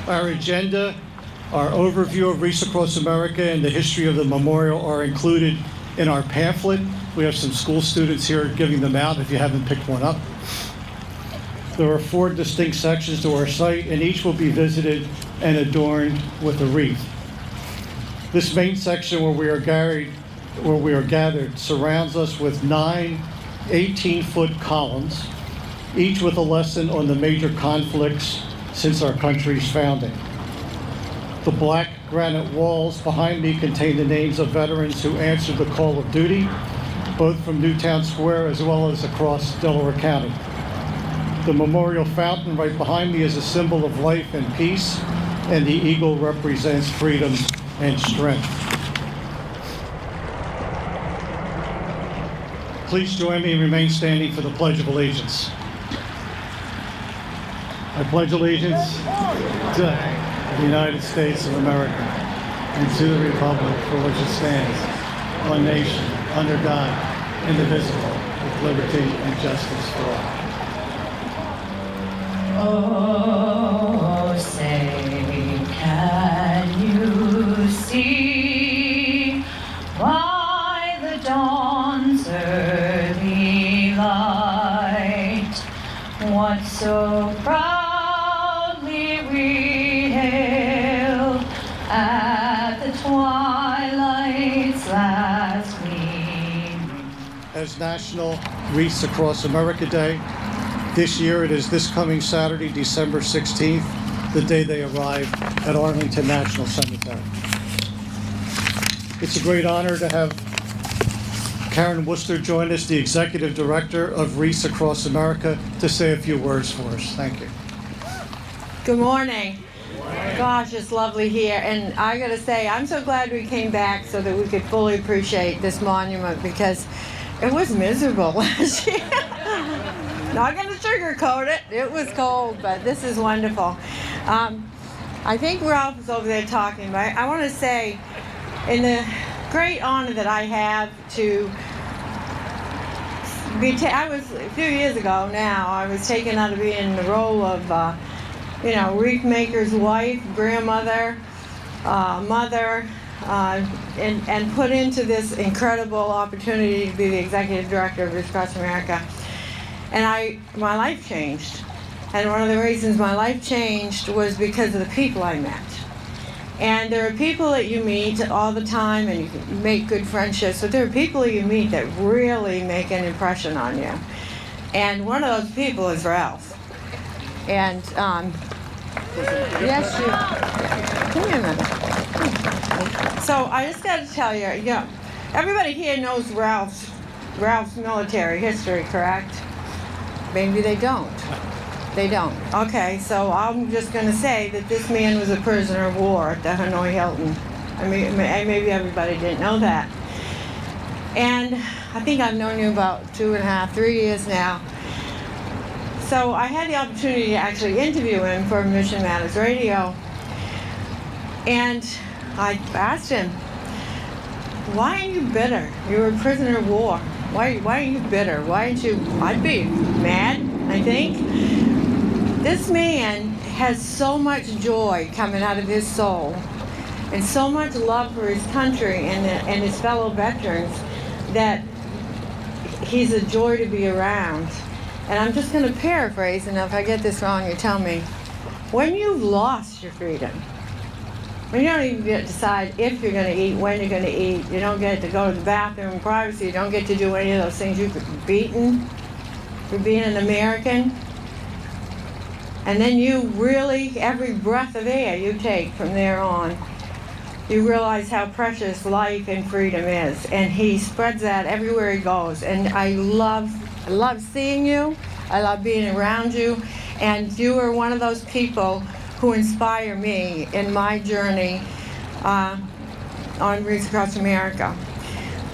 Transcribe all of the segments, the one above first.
Our agenda, our overview of Wreaths Across America and the history of the memorial are included in our pamphlet. We have some school students here giving them out if you haven't picked one up. There are 4 distinct sections to our site, and each will be visited and adorned with a wreath. This main section where we are gathered surrounds us with 9 18-foot columns, each with a lesson on the major conflicts since our country's founding. The black granite walls behind me contain the names of veterans who answered the call of duty, both from Newtown Square as well as across Delaware County. The memorial fountain right behind me is a symbol of life and peace, and the eagle represents freedom and strength. Please join me and remain standing for the Pledge of Allegiance. I pledge allegiance to the United States of America and to the republic for which it stands, one nation, under God, indivisible, with liberty and justice for all. Oh, say, can you see by the dawn's early light what so proudly we hailed at the twilight's last gleam? As National Wreaths Across America Day, this year it is this coming Saturday, December 16th, the day they arrive at Arlington National Cemetery. It's a great honor to have Karen Worcester join us, the Executive Director of Wreaths Across America, to say a few words for us. Thank you. Good morning. Gosh, it's lovely here. And I got to say, I'm so glad we came back so that we could fully appreciate this monument, because it was miserable last year. Not going to sugarcoat it. It was cold, but this is wonderful. I think Ralph is over there talking, but I want to say, in the great honor that I have to be, I was, a few years ago now, I was taken out of being the role of, wreath maker's wife, grandmother, mother, and put into this incredible opportunity to be the Executive Director of Wreaths Across America. And my life changed. And one of the reasons my life changed was because of the people I met. And there are people that you meet all the time and you can make good friendships, but there are people you meet that really make an impression on you. And one of those people is Ralph. And, yes, come here a minute. So I just got to tell you, everybody here knows Ralph's military history, correct? Maybe they don't. They don't. Okay, so I'm just going to say that this man was a prisoner of war at the Hanoi Hilton. I mean, maybe everybody didn't know that. And I think I've known you about 2.5, 3 years now. So I had the opportunity to actually interview him for Mission Matters Radio. And I asked him, why are you bitter? You were a prisoner of war. Why are you bitter? Why aren't you? I'd be mad, I think. This man has so much joy coming out of his soul and so much love for his country and his fellow veterans that he's a joy to be around. And I'm just going to paraphrase, and if I get this wrong, you tell me. When you've lost your freedom, when you don't even get to decide if you're going to eat, when you're going to eat, you don't get to go to the bathroom in privacy, you don't get to do any of those things, you could be beaten for being an American. And then you really, every breath of air you take from there on, you realize how precious life and freedom is. And he spreads that everywhere he goes. And I love seeing you. I love being around you. And you are one of those people who inspire me in my journey on Wreaths Across America.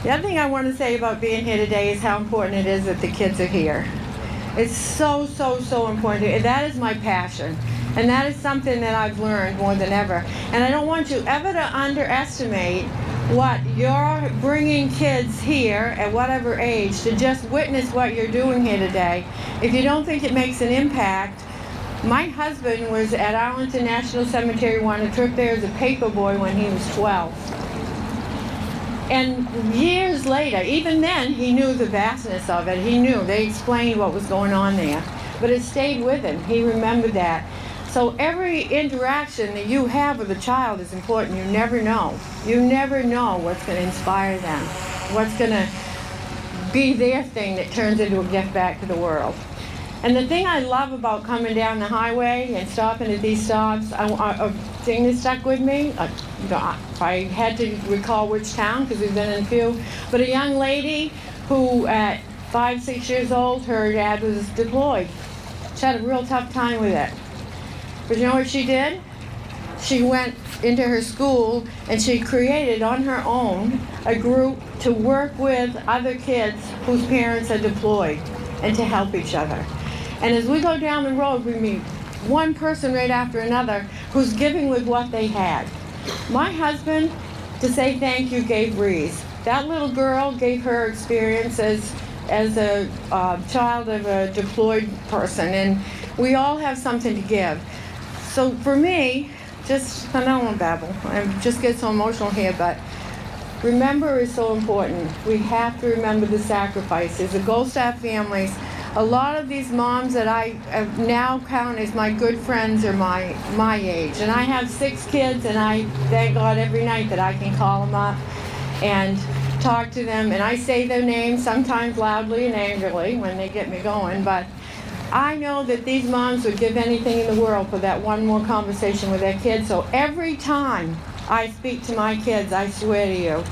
The other thing I want to say about being here today is how important it is that the kids are here. It's so, so, so important. And that is my passion. And that is something that I've learned more than ever. And I don't want you ever to underestimate what you're bringing kids here at whatever age to just witness what you're doing here today. If you don't think it makes an impact, My husband was at Arlington National Cemetery, won a trip there as a paper boy when he was 12. And years later, even then, he knew the vastness of it. He knew. They explained what was going on there. But it stayed with him. He remembered that. So every interaction that you have with a child is important. You never know. You never know what's going to inspire them, what's going to be their thing that turns into a gift back to the world. And the thing I love about coming down the highway and stopping at these stops, a thing that stuck with me, if I had to recall which town, because we've been in a few, but a young lady who at 5, 6 years old, her dad was deployed. She had a real tough time with it. But you know what she did? She went into her school and she created on her own a group to work with other kids whose parents are deployed and to help each other. And as we go down the road, we meet one person right after another who's giving with what they had. My husband, to say thank you, gave wreaths. That little girl gave her experience as a child of a deployed person, and we all have something to give. So for me, I don't want to babble, I just get so emotional here, but remember is so important. We have to remember the sacrifices. The Goldstaff families, a lot of these moms that I now count as my good friends are my age. And I have 6 kids, and I thank God every night that I can call them up and talk to them. And I say their names, sometimes loudly and angrily when they get me going. But I know that these moms would give anything in the world for that one more conversation with their kids. So every time I speak to my kids, I swear to you,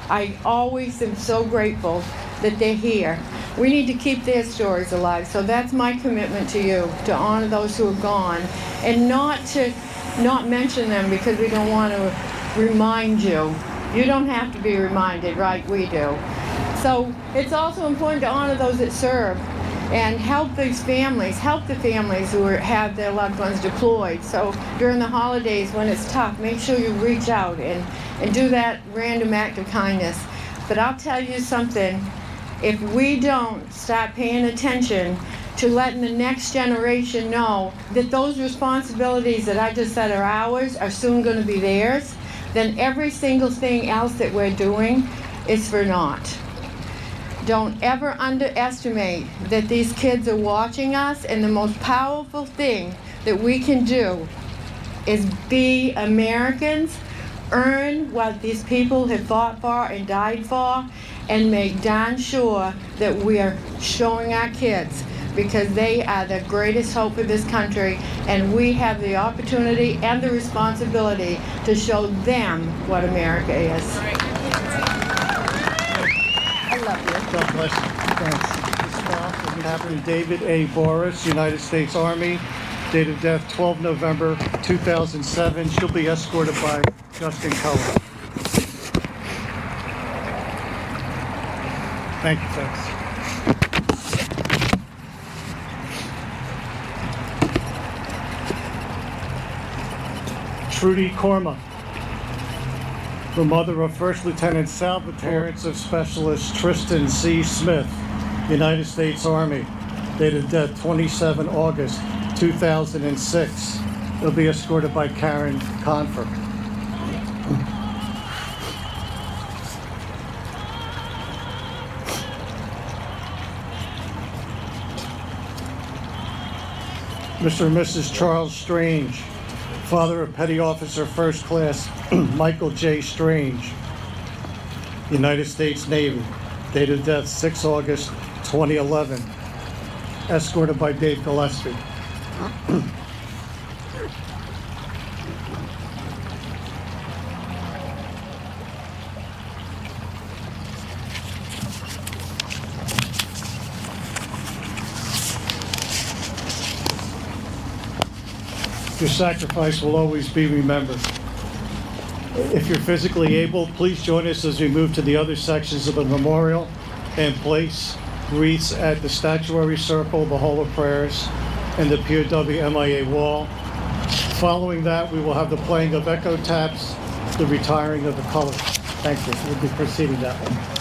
I always am so grateful that they're here. We need to keep their stories alive. So that's my commitment to you, to honor those who are gone, and not mention them because we don't want to remind you. You don't have to be reminded, right? We do. So it's also important to honor those that serve and help these families, help the families who have their loved ones deployed. So during the holidays when it's tough, make sure you reach out and do that random act of kindness. But I'll tell you something, if we don't start paying attention to letting the next generation know that those responsibilities that I just said are ours are soon going to be theirs, then every single thing else that we're doing is for naught. Don't ever underestimate that these kids are watching us, and the most powerful thing that we can do is be Americans, earn what these people have fought for and died for, and make darn sure that we are showing our kids, because they are the greatest hope for this country, and we have the opportunity and the responsibility to show them what America is. I love you. God bless you. Thanks. Captain David A. Boris, United States Army, date of death 12 November 2007. She'll be escorted by Justin Cohen. Thank you, folks. Trudy Korma, the mother of First Lieutenant Salvatore, parents of Specialist Tristan C. Smith, United States Army, date of death 27 August 2006. They'll be escorted by Karen Confer. Mr. and Mrs. Charles Strange, father of Petty Officer First Class Michael J. Strange, United States Navy, date of death 6 August 2011, escorted by Dave Gillespie. Your sacrifice will always be remembered. If you're physically able, please join us as we move to the other sections of the memorial and place wreaths at the statuary circle, the Hall of Prayers, and the POW MIA wall. Following that, we will have the playing of echo taps, the retiring of the colors. Thank you. We'll be proceeding that way.